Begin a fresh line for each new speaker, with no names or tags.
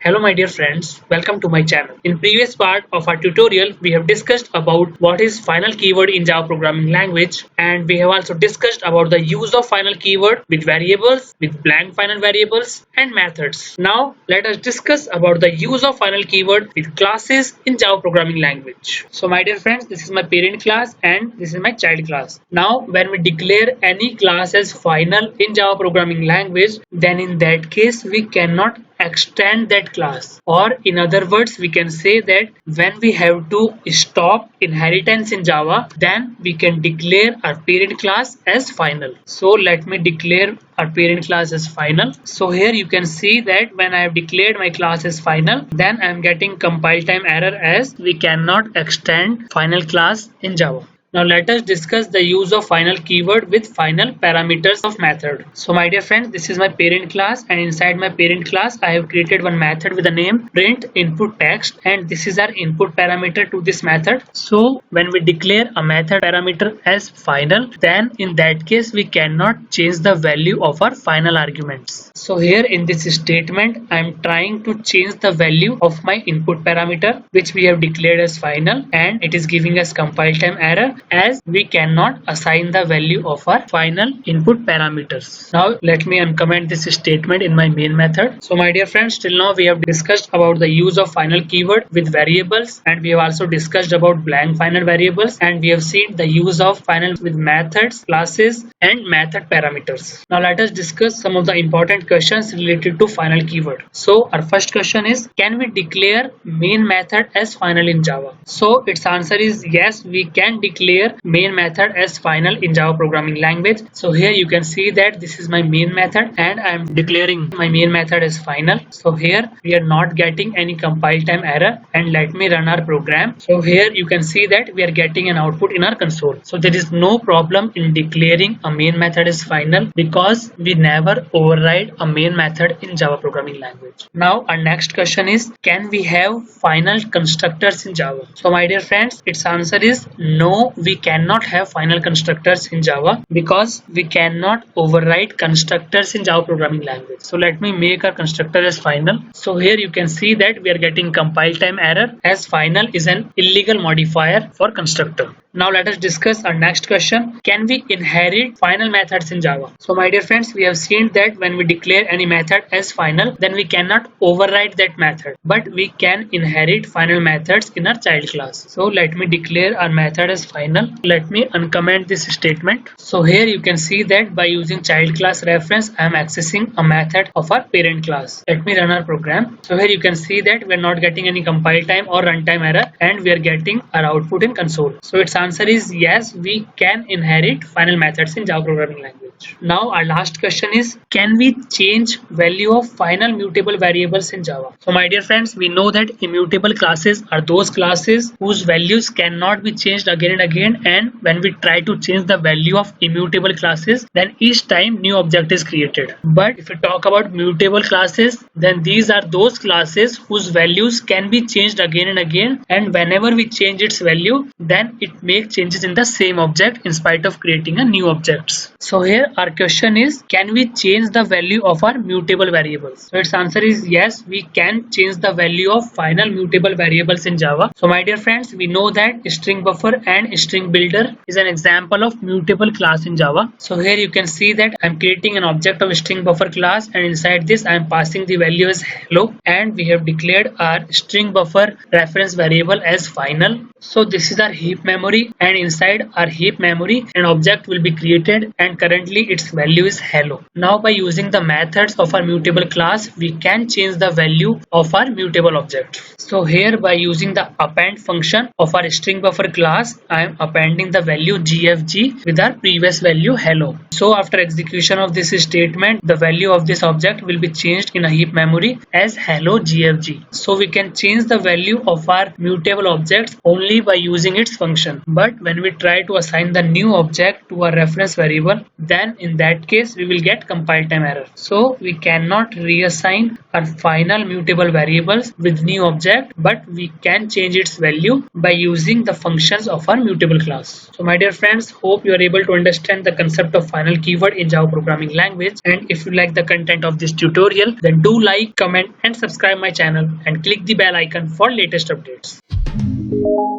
Hello my dear friends, welcome to my channel. In previous part of our tutorial, we have discussed about what is final keyword in Java programming language, and we have also discussed about the use of final keyword with variables, with blank final variables and methods. Now let us discuss about the use of final keyword with classes in Java programming language. So my dear friends, this is my parent class and this is my child class. Now when we declare any class as final in Java programming language, then in that case we cannot extend that class, or in other words we can say that when we have to stop inheritance in Java, then we can declare our parent class as final. So let me declare our parent class as final. So here you can see that when I have declared my class as final, then I am getting compile time error as we cannot extend final class in Java. Now let us discuss the use of final keyword with final parameters of method. So my dear friends, this is my parent class, and inside my parent class I have created one method with the name print input text, and this is our input parameter to this method. So when we declare a method parameter as final, then in that case we cannot change the value of our final arguments. So here in this statement I am trying to change the value of my input parameter which we have declared as final, and it is giving us compile time error as we cannot assign the value of our final input parameters. Now let me uncomment this statement in my main method. So my dear friends, till now we have discussed about the use of final keyword with variables, and we have also discussed about blank final variables, and we have seen the use of final with methods, classes and method parameters. Now let us discuss some of the important questions related to final keyword. So our first question is, can we declare main method as final in Java? So its answer is yes, we can declare main method as final in Java programming language. So here you can see that this is my main method and I am declaring my main method as final. So here we are not getting any compile time error, and let me run our program. So here you can see that we are getting an output in our console. So there is no problem in declaring a main method as final because we never override a main method in Java programming language. Now our next question is, can we have final constructors in Java? So my dear friends, its answer is no, we cannot have final constructors in Java because we cannot override constructors in Java programming language. So let me make our constructor as final. So here you can see that we are getting compile time error as final is an illegal modifier for constructor. Now let us discuss our next question. Can we inherit final methods in Java? So my dear friends, we have seen that when we declare any method as final, then we cannot override that method, but we can inherit final methods in our child class. So let me declare our method as final. Let me uncomment this statement. So here you can see that by using child class reference, I am accessing a method of our parent class. Let me run our program. So here you can see that we are not getting any compile time or runtime error, and we are getting our output in console. So its answer is yes, we can inherit final methods in Java programming language. Now our last question is, can we change value of final mutable variables in Java? So my dear friends, we know that immutable classes are those classes whose values cannot be changed again and again, and when we try to change the value of immutable classes, then each time new object is created. But if we talk about mutable classes, then these are those classes whose values can be changed again and again, and whenever we change its value, then it makes changes in the same object in spite of creating a new objects. So here our question is, can we change the value of our mutable variables? So its answer is yes, we can change the value of final mutable variables in Java. So my dear friends, we know that string buffer and string builder is an example of mutable class in Java. So here you can see that I'm creating an object of string buffer class, and inside this I'm passing the value as hello, and we have declared our string buffer reference variable as final. So this is our heap memory, and inside our heap memory an object will be created, and currently its value is hello. Now by using the methods of our mutable class, we can change the value of our mutable object. So here by using the append function of our string buffer class, I am appending the value gfg with our previous value hello. So after execution of this statement, the value of this object will be changed in a heap memory as hello gfg. So we can change the value of our mutable objects only by using its function, but when we try to assign the new object to a reference variable, then in that case we will get compile time error. So we cannot reassign our final mutable variables with new object, but we can change its value by using the functions of our mutable class. So my dear friends, hope you are able to understand the concept of final final keyword in Java programming language. And if you like the content of this tutorial, then do like, comment and subscribe my channel and click the bell icon for latest updates.